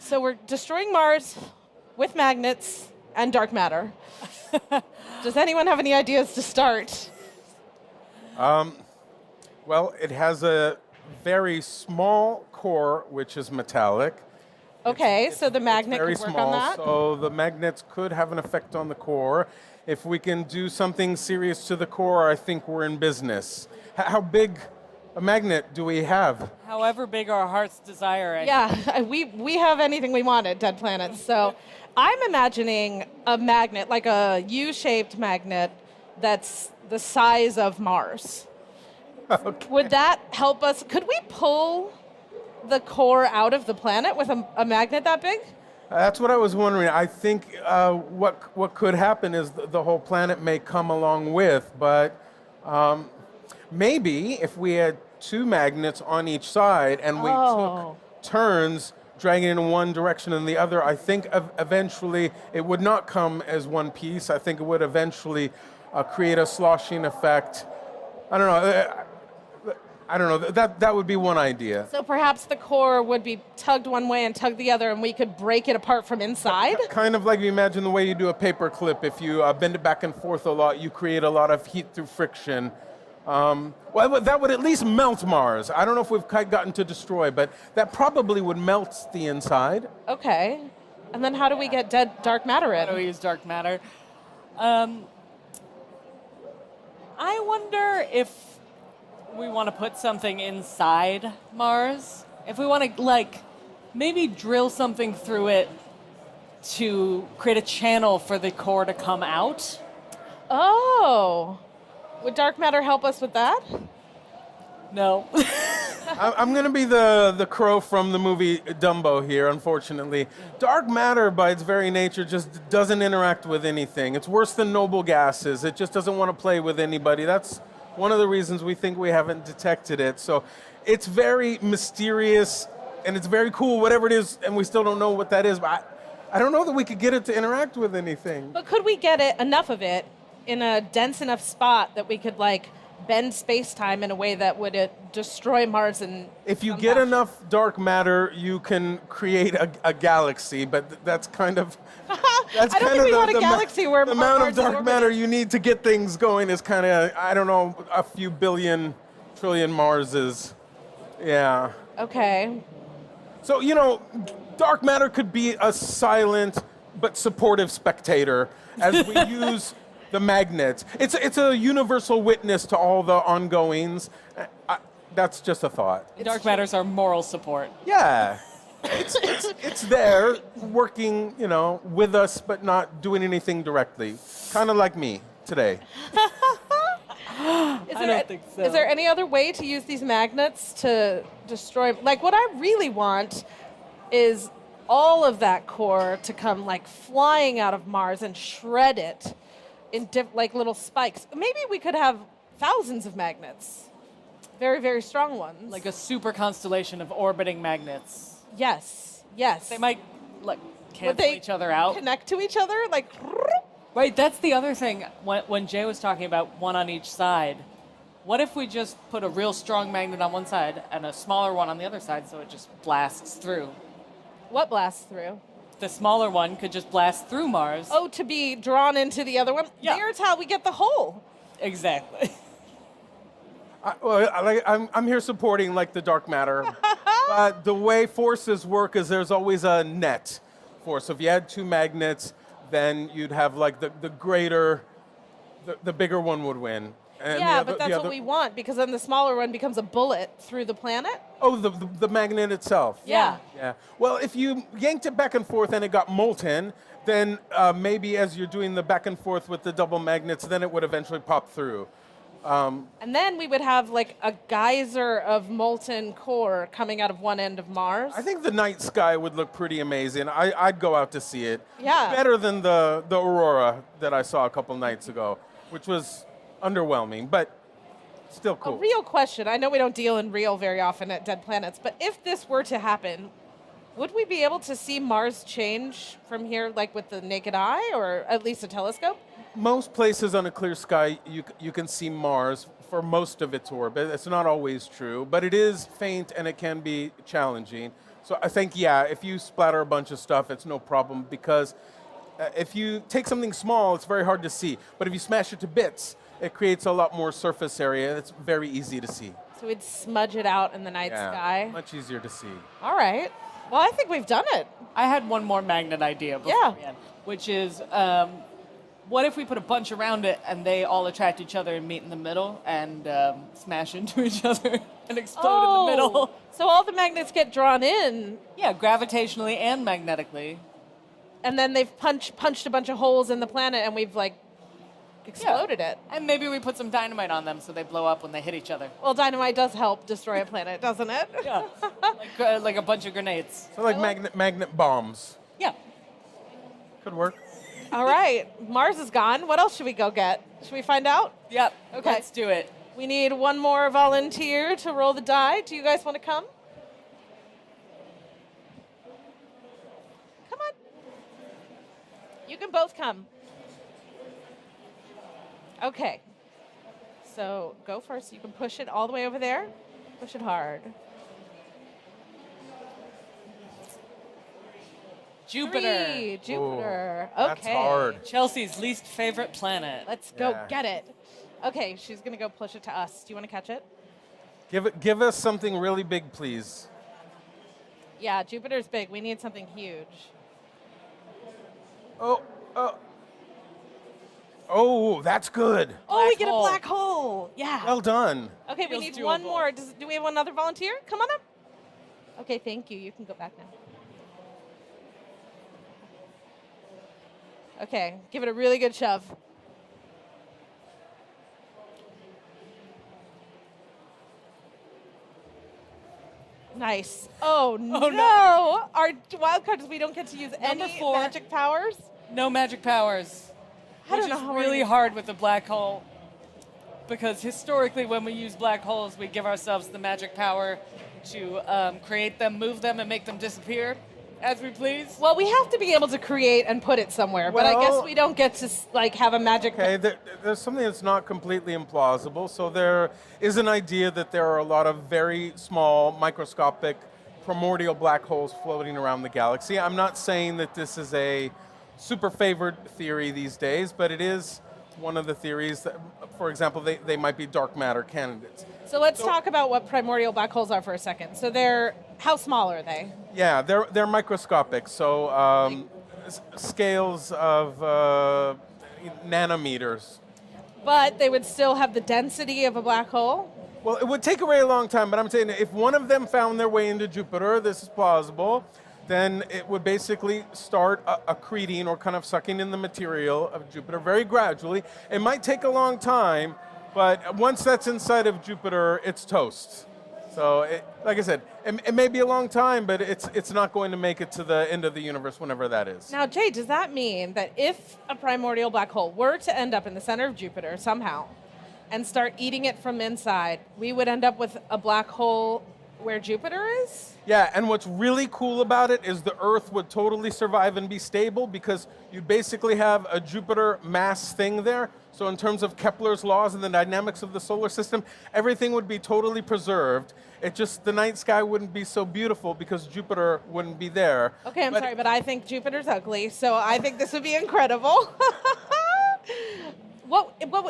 So we're destroying Mars with magnets and dark matter. Does anyone have any ideas to start? Well, it has a very small core, which is metallic. Okay, so the magnet Very could work small, on that? so the magnets could have an effect on the core. If we can do something serious to the core, I think we're in business. How big a magnet do we have? However big our hearts desire. Yeah, we have anything we want at Dead Planets. So I'm imagining a magnet, like a U-shaped magnet that's the size of Mars. Okay. Would that help us? Could we pull the core out of the planet with a magnet that big? That's what I was wondering. I think what could happen is the whole planet may come along with, but maybe if we had two magnets on each side and we took turns dragging in one direction and the other, I think eventually it would not come as one piece. I think it would eventually create a sloshing effect. I don't know. That would be one idea. So perhaps the core would be tugged one way and tugged the other, and we could break it apart from inside? Kind of like you imagine the way you do a paper clip. If you bend it back and forth a lot, you create a lot of heat through friction. Well, that would at least melt Mars. I don't know if we've quite gotten to destroy, but that probably would melt the inside. Okay. And then how do we get dark matter in? How do we use dark matter? I wonder if we want to put something inside Mars. If we want to, maybe drill something through it to create a channel for the core to come out. Oh. Would dark matter help us with that? No. I'm going to be the crow from the movie Dumbo here, unfortunately. Dark matter, by its very nature, just doesn't interact with anything. It's worse than noble gases. It just doesn't want to play with anybody. That's one of the reasons we think we haven't detected it. So it's very mysterious, and it's very cool, whatever it is, and we still don't know what that is. But I don't know that we could get it to interact with anything. But could we get enough of it in a dense enough spot that we could, bend space-time in a way that would destroy Mars and... If you get enough dark matter, you can create a galaxy, but that's kind of... I don't think we want a galaxy where the amount Mars of is dark orbiting. matter you need to get things going is kind of, I don't know, a few billion, trillion Marses. Yeah. Okay. So, dark matter could be a silent but supportive spectator as we use the magnets. It's a universal witness to all the ongoings. That's just a thought. Dark matter's our moral support. Yeah. It's there working, with us, but not doing anything directly. Kind of like me today. I don't think so. Is there any other way to use these magnets to destroy... what I really want is all of that core to come, flying out of Mars and shred it in little spikes. Maybe we could have thousands of magnets. Very, very strong ones. Like a super constellation of orbiting magnets. Yes. They might, cancel Would they each other out. connect to each other? Right, that's the other thing. When Jay was talking about one on each side, what if we just put a real strong magnet on one side and a smaller one on the other side so it just blasts through? What blasts through? The smaller one could just blast through Mars. Oh, to be drawn into the other one? Yeah. Here's how we get the hole. Exactly. I'm here supporting the dark matter. But the way forces work is there's always a net force. So if you had two magnets, then you'd have the greater, the bigger one would win. And but that's what we want, because then the smaller one becomes a bullet through the planet. Oh, the magnet itself. Yeah. Yeah. Well, if you yanked it back and forth and it got molten, then maybe as you're doing the back and forth with the double magnets, then it would eventually pop through. And then we would have a geyser of molten core coming out of one end of Mars. I think the night sky would look pretty amazing. I'd go out to see it. Yeah. Better than the aurora that I saw a couple nights ago, which was underwhelming, but still cool. A real question. I know we don't deal in real very often at Dead Planets, but if this were to happen, would we be able to see Mars change from here, with the naked eye, or at least a telescope? Most places on a clear sky, you can see Mars for most of its orbit. It's not always true, but it is faint and it can be challenging. So I think, yeah, if you splatter a bunch of stuff, it's no problem because if you take something small, it's very hard to see. But if you smash it to bits, it creates a lot more surface area. It's very easy to see. So we'd smudge it out in the night sky. Much easier to see. All right. Well, I think we've done it. I had one more magnet idea before we end, which is what if we put a bunch around it and they all attract each other and meet in the middle and smash into each other and explode in the middle? So all the magnets get drawn in. Yeah, gravitationally and magnetically. And then they've punched a bunch of holes in the planet and we've like exploded it. And maybe we put some dynamite on them so they blow up when they hit each other. Well, dynamite does help destroy a planet, doesn't it? Yeah, like a bunch of grenades. So like magnet bombs. Yeah. Could work. All right. Mars is gone. What else should we go get? Should we find out? Yep. Okay. Let's do it. We need one more volunteer to roll the die. Do you guys want to come? Come on. You can both come. Okay. So go first. You can push it all the way over there. Push it hard. Jupiter. 3, Jupiter. Ooh, Okay. that's hard. Chelsea's least favorite planet. Let's go Yeah. get it. Okay, she's gonna go push it to us. Do you want to catch it? Give us something really big, please. Yeah, Jupiter's big. We need something huge. Oh, that's good. Oh, we Black get hole. a black hole. Yeah. Well done. Okay, we Feels need one doable. more. Do we have another volunteer? Come on up. Okay, thank you. You can go back now. Okay, give it a really good shove. Nice. Oh, no. Our wild card is we don't get to use Number any 4. magic powers. No magic powers. I don't Which know is how we're really gonna- hard with a black hole. Because historically, when we use black holes, we give ourselves the magic power to create them, move them, and make them disappear as we please. Well, we have to be able to create and put it somewhere, but I guess Well- we don't get to like have a magic. Okay, there's something that's not completely implausible. So there is an idea that there are a lot of very small, microscopic, primordial black holes floating around the galaxy. I'm not saying that this is a super favored theory these days, but it is one of the theories that, for example, they might be dark matter candidates. So let's talk about what primordial black holes are for a second. So how small are they? Yeah, they're microscopic, so scales of nanometers. But they would still have the density of a black hole? Well, it would take a very long time, but I'm saying if one of them found their way into Jupiter, this is plausible, then it would basically start accreting or kind of sucking in the material of Jupiter very gradually. It might take a long time, but once that's inside of Jupiter, it's toast. So, like I said, it may be a long time, but it's not going to make it to the end of the universe whenever that is. Now, Jay, does that mean that if a primordial black hole were to end up in the center of Jupiter somehow and start eating it from inside, we would end up with a black hole where Jupiter is? Yeah, and what's really cool about it is the Earth would totally survive and be stable because you'd basically have a Jupiter mass thing there. So in terms of Kepler's laws and the dynamics of the solar system, everything would be totally preserved. It just, the night sky wouldn't be so beautiful because Jupiter wouldn't be there. Okay, I'm sorry, but I think Jupiter's ugly, so I think this would be incredible.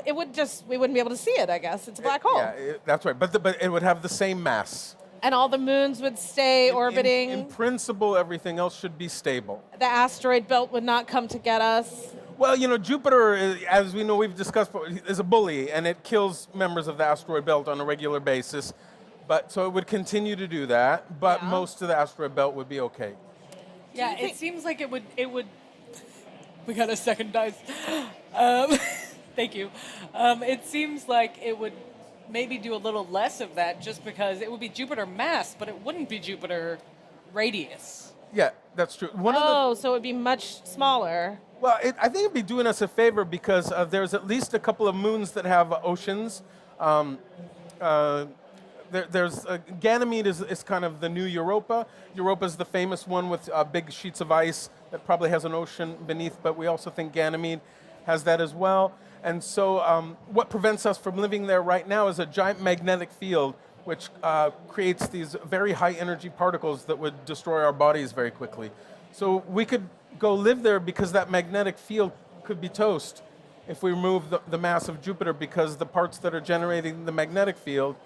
It would just, we wouldn't be able to see it, I guess. It's a black hole. Yeah, that's right. But it would have the same mass. And all the moons would stay orbiting. In principle, everything else should be stable. The asteroid belt would not come to get us. Well, Jupiter, as we know, we've discussed, is a bully, and it kills members of the asteroid belt on a regular basis. So it would continue to do that, but Yeah. most of the asteroid belt would be okay. Yeah, you think- it seems like it would. We got a second dice. Thank you. It seems like it would maybe do a little less of that just because it would be Jupiter mass, but it wouldn't be Jupiter radius. Yeah, that's true. So it would be much smaller. Well, I think it'd be doing us a favor because there's at least a couple of moons that have oceans. Ganymede is kind of the new Europa. Europa is the famous one with big sheets of ice that probably has an ocean beneath, but we also think Ganymede has that as well. And so what prevents us from living there right now is a giant magnetic field which creates these very high energy particles that would destroy our bodies very quickly. So we could go live there because that magnetic field could be toast if we remove the mass of Jupiter, because the parts that are generating the magnetic field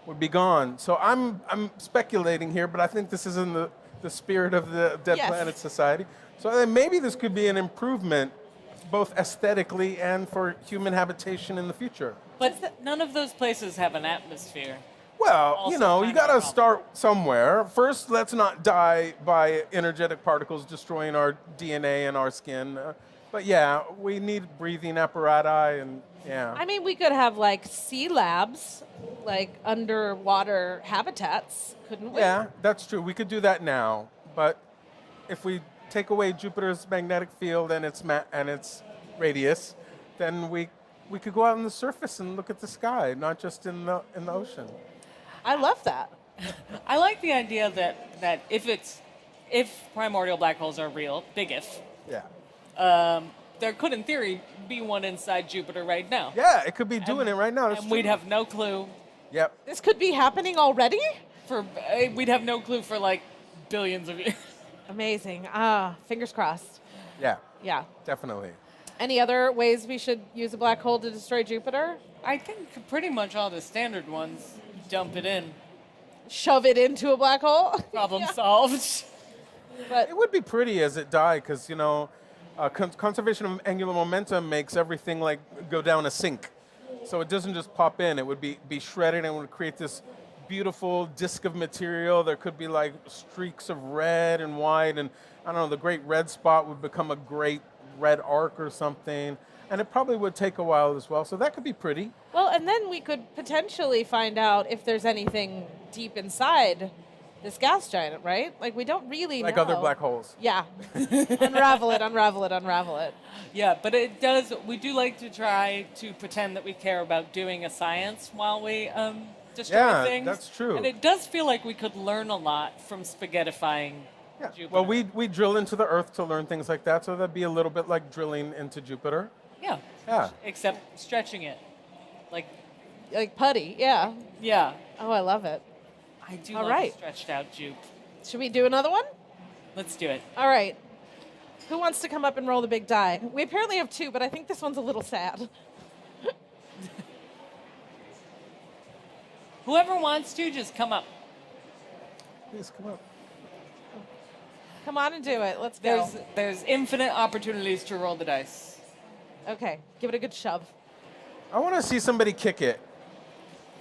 would be gone. So I'm speculating here, but I think this is in the spirit of the Dead Yes. Planet Society. So then maybe this could be an improvement, both aesthetically and for human habitation in the future. But none of those places have an atmosphere. Well, Also you know, kind you of got a to problem. start somewhere. First, let's not die by energetic particles destroying our DNA and our skin. But yeah, we need breathing apparatus and yeah. I mean, we could have like sea labs, like underwater habitats, couldn't we? Yeah, that's true. We could do that now. But if we take away Jupiter's magnetic field and its radius, then we could go out on the surface and look at the sky, not just in the ocean. I love that. I like the idea that if primordial black holes are real, big if, Yeah. there could in theory be one inside Jupiter right now. Yeah, it could be doing it right now. That's And true. we'd have no clue Yep. This could be happening already? we'd have no clue for like billions of years. Amazing. Fingers crossed. Yeah. Yeah. Definitely. Any other ways we should use a black hole to destroy Jupiter? I think pretty much all the standard ones dump it in. Shove it into a black hole? Problem Yeah. solved. But It would be pretty as it died, because conservation of angular momentum makes everything like go down a sink. So it doesn't just pop in. It would be shredded and would create this beautiful disk of material. There could be like streaks of red and white, and I don't know, the great red spot would become a great red arc or something. And it probably would take a while as well. So that could be pretty. well, and then we could potentially find out if there's anything deep inside this gas giant, right? Like we don't really Like know. other black holes. Yeah. Unravel it, unravel it, unravel it. Yeah, but we do like to try to pretend that we care about doing a science while we destroy Yeah, things. that's true. And it does feel like we could learn a lot from spaghettifying Yeah. Jupiter. Well, we drill into the Earth to learn things like that. So that'd be a little bit like drilling into Jupiter. Yeah. Yeah. Except stretching it. Like, Like putty, yeah. yeah. Oh, I love it. I do All love right. a stretched out jupe. Should we do another one? Let's do it. All right. Who wants to come up and roll the big die? We apparently have two, but I think this one's a little sad. Whoever wants to, just come up. Please come up. Come on and do it. Let's go. There's infinite opportunities to roll the dice. Okay, give it a good shove. I want to see somebody kick it.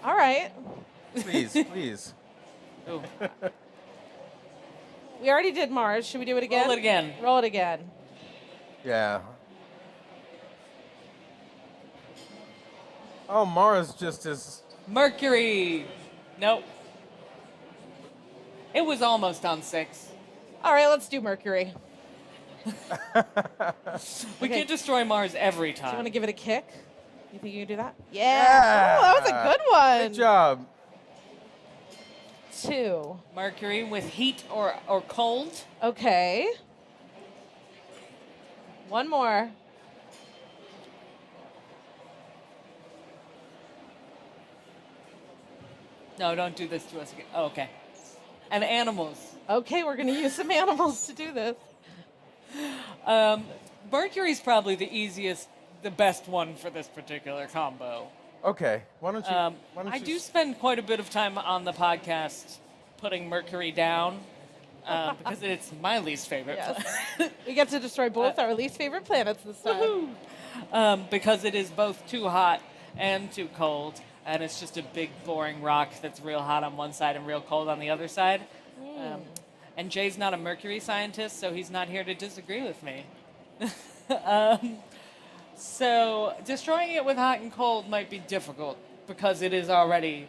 All right. Please, please. Ooh. We already did Mars. Should we do it again? Roll it again. Roll it again. Yeah. Oh, Mars just is. Mercury. Nope. It was almost on 6. All right, let's do Mercury. We Okay. can't destroy Mars every Do you want time. to give it a kick? You think you can do that? Yeah. Oh, that was a good one. Good job. 2. Mercury with heat or cold. Okay. One more. No, don't do this to us again. Oh, okay. And animals. Okay, we're going to use some animals to do this. Mercury's probably the easiest, the best one for this particular combo. Okay. Why don't you? Why don't I you do spend quite a bit of time on the podcast putting Mercury down because it's my least favorite. Yes. We get to destroy both our least favorite planets this time. Because it is both too hot and too cold, and it's just a big boring rock that's real hot on one side and real cold on the other side. And Jay's not a Mercury scientist, so he's not here to disagree with me. So destroying it with hot and cold might be difficult because it is already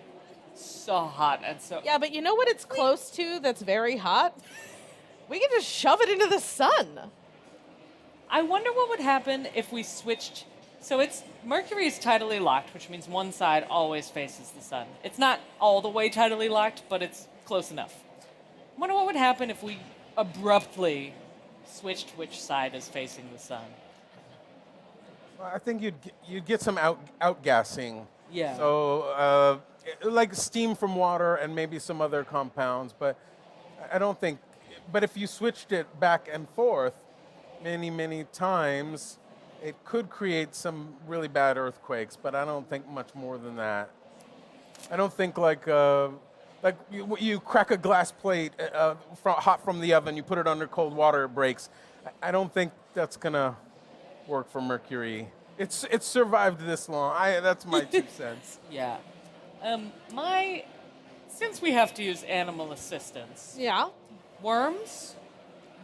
so hot and so. Yeah, but you know what it's close to that's very hot? We can just shove it into the sun. I wonder what would happen if we switched. So Mercury is tidally locked, which means one side always faces the sun. It's not all the way tidally locked, but it's close enough. I wonder what would happen if we abruptly switched which side is facing the sun. I think you'd get some outgassing. Yeah. So like steam from water and maybe some other compounds, but I don't think. But if you switched it back and forth many, many times, it could create some really bad earthquakes. But I don't think much more than that. I don't think like you crack a glass plate hot from the oven, you put it under cold water, it breaks. I don't think that's gonna work for Mercury. It's survived this long. That's my 2 cents. Yeah. Since we have to use animal assistance, Yeah. worms,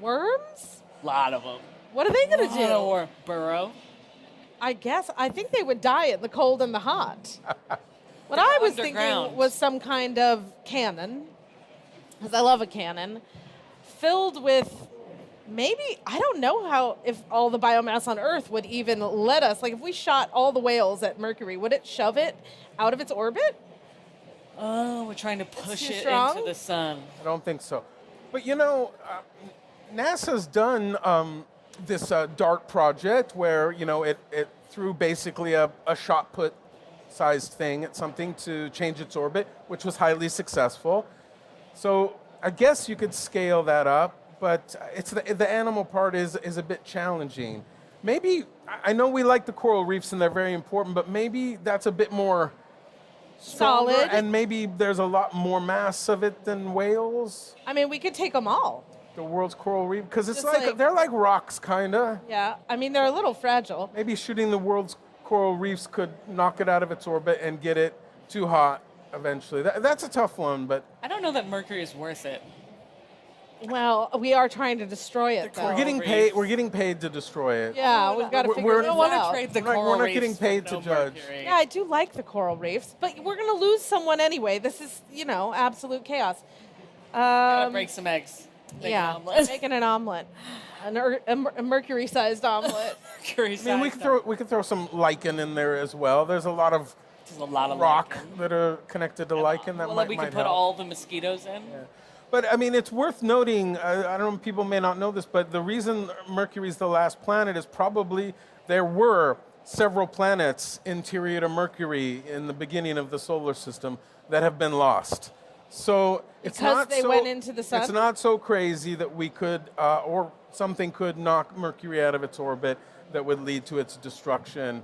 Worms? a lot of them. What are they going to do? Or burrow. I guess. I think they would die in the cold and the hot. What I was underground. thinking was some kind of cannon, because I love a cannon, filled with maybe, I don't know how, if all the biomass on Earth would even let us, like if we shot all the whales at Mercury, would it shove it out of its orbit? Oh, we're trying to push too it strong? into the sun. I don't think so. But you know, NASA's done this DART project where it threw basically a shot put sized thing at something to change its orbit, which was highly successful. So I guess you could scale that up, but it's the animal part is a bit challenging. Maybe I know we like the coral reefs and they're very important, but maybe that's a bit more stronger, Solid. and maybe there's a lot more mass of it than whales. I mean, we could take them all. The world's coral reef, because it's Just like they're like rocks, kinda. Yeah. I mean, they're a little fragile. Maybe shooting the world's coral reefs could knock it out of its orbit and get it too hot eventually. That's a tough one, but I don't know that Mercury is worth it. Well, we are trying to destroy it, though. we're getting reef. paid. We're getting paid to destroy it. Yeah, we've got to We're- figure we're- this I don't want out. to trade the We're not- coral we're not reefs getting for paid no to judge. Mercury. Yeah, I do like the coral reefs, but we're going to lose someone anyway. This is, absolute chaos. Gotta break some eggs. Make an omelet. making an omelet, a mercury-sized omelet. Mercury I mean, we could throw some lichen in there as well. There's a lot of There's a lot of rock lichen. that are connected to lichen that Well, might we might could put help. all the mosquitoes in. But I mean, it's worth noting. I don't know. People may not know this, but the reason Mercury's the last planet is probably there were several planets interior to Mercury in the beginning of the solar system that have been lost. So it's Because not they so, went into the sun? It's not so crazy that we could, or something could knock Mercury out of its orbit that would lead to its destruction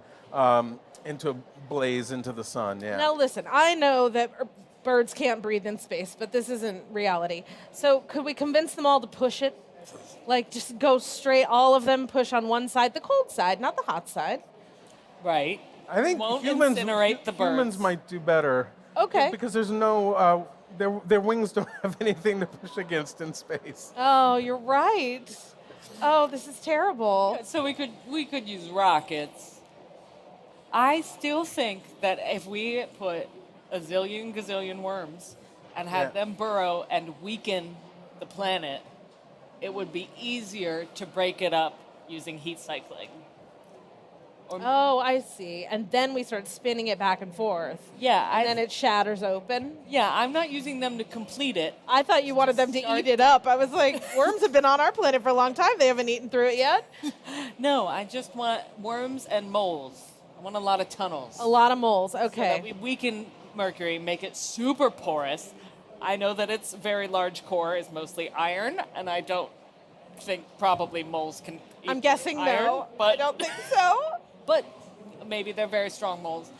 into a blaze into the sun. Yeah. Now, listen, I know that birds can't breathe in space, but this isn't reality. So could we convince them all to push it? Like, just go straight, all of them push on one side, the cold side, not the hot side. Right. I think Won't humans incinerate the humans birds. might do better. Okay. Because there's no their wings don't have anything to push against in space. Oh, you're right. Oh, this is terrible. So we could use rockets. I still think that if we put a zillion gazillion worms and had Yeah. them burrow and weaken the planet, it would be easier to break it up using heat cycling. Or, Oh, I see. And then we start spinning it back and forth. yeah, And then it shatters open. I'm not using them to complete it. I thought you wanted them to Start- eat it up. I was like, worms have been on our planet for a long time. They haven't eaten through it yet. No, I just want worms and moles. I want a lot of tunnels. A lot of moles. So that Okay. we weaken Mercury, make it super porous. I know that its very large core is mostly iron, and I don't think probably moles can eat I'm guessing iron, no. but I don't think so. but maybe they're very strong moles.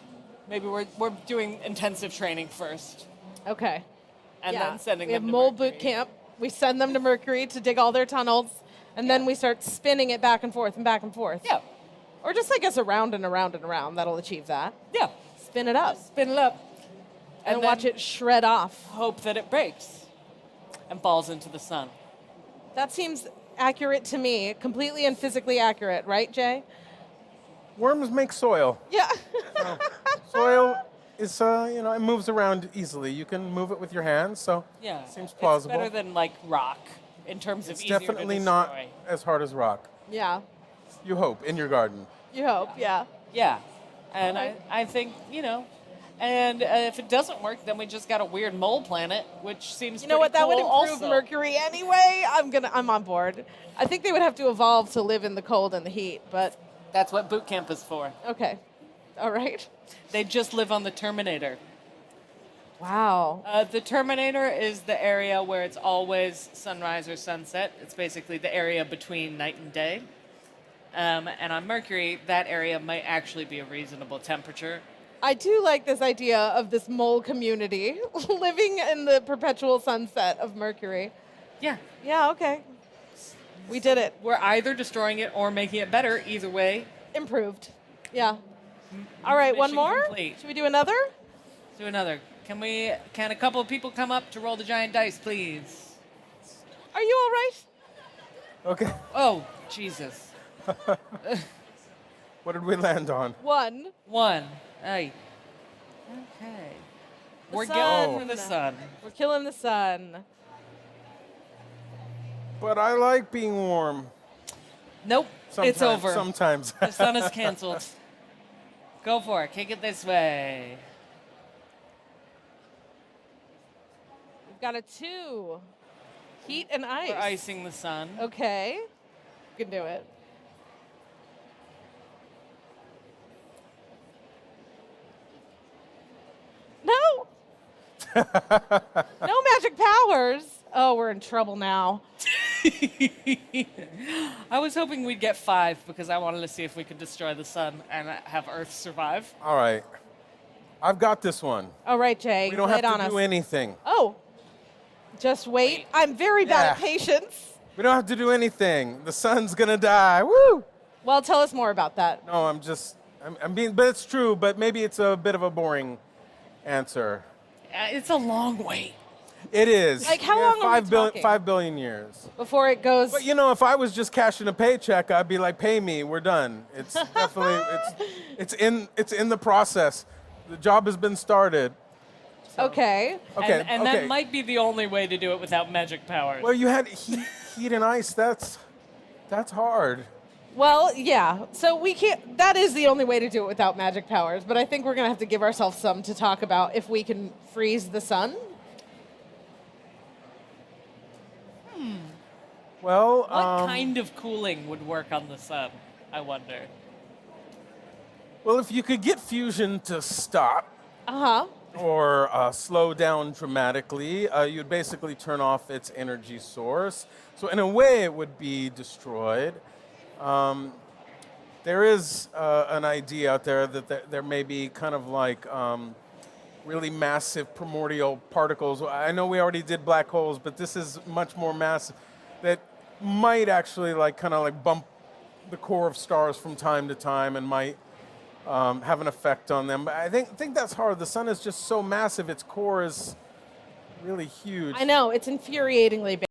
Maybe we're doing intensive training first, Okay. and then sending we them have to mole Mercury. boot camp. We send them to Mercury to dig all their tunnels, and then we start spinning it back and forth and back and forth. Yeah, Or just, I guess, around and around and around. That'll achieve that. yeah. Spin it up Spin it up, and then watch it shred off. hope that it breaks and falls into the sun. That seems accurate to me. Completely and physically accurate, right, Jay? Worms make soil. Yeah. Soil is, it moves around easily. You can move it with your hands, so Yeah, seems plausible. It's better than like rock in terms It's of easier definitely to not destroy. as hard as rock. Yeah. You hope, in your garden. You hope, yeah. Yeah, and Alright. I think and if it doesn't work, then we just got a weird mole planet, which seems You know what? That would cool improve also. Mercury anyway. I'm on board. I think they would have to evolve to live in the cold and the heat, but That's what boot camp is for. okay. All right. They just live on the Terminator. Wow. The Terminator is the area where it's always sunrise or sunset. It's basically the area between night and day. And on Mercury, that area might actually be a reasonable temperature. I do like this idea of this mole community living in the perpetual sunset of Mercury. Yeah. Yeah, okay. We did it. We're either destroying it or making it better. Either way, Improved. Yeah. All right, one mission more? complete. Should we do another? Let's do another. Can a couple of people come up to roll the giant dice, please? Are you all right? Okay. Oh, Jesus. What did we land on? 1. 1. Hey. Okay. We're sun. going for the sun. We're killing the sun. But I like being warm. Nope. It's over. Sometimes. The sun is canceled. Go for it. Kick it this way. We've got a 2. Heat and ice. We're icing the sun. Okay. You can do it. No. No magic powers. Oh, we're in trouble now. I was hoping we'd get 5 because I wanted to see if we could destroy the sun and have Earth survive. All right. I've got this one. All right, Jay. We don't lay have it on to do us. anything. Oh. Just wait. I'm very bad at Yeah. patience. We don't have to do anything. The sun's gonna die. Woo! Well, tell us more about that. No, I'm being, but it's true, but maybe it's a bit of a boring answer. It's a long wait. It is. Like, how long are we talking? 5 billion years. Before it goes. But you know, if I was just cashing a paycheck, I'd be like, pay me, we're done. It's definitely, it's in the process. The job has been started. Okay. Okay, And okay. that might be the only way to do it without magic powers. Well, you had heat and ice. That's hard. Well, yeah. So we can't. That is the only way to do it without magic powers. But I think we're gonna have to give ourselves some to talk about if we can freeze the sun. Well, What kind of cooling would work on the sun, I wonder? well, if you could get fusion to stop Uh huh. or slow down dramatically, you'd basically turn off its energy source. So in a way, it would be destroyed. There is an idea out there that there may be kind of like really massive primordial particles. I know we already did black holes, but this is much more massive that might actually like kind of like bump the core of stars from time to time and might have an effect on them. But I think that's hard. The sun is just so massive; its core is really huge. I know it's infuriatingly big.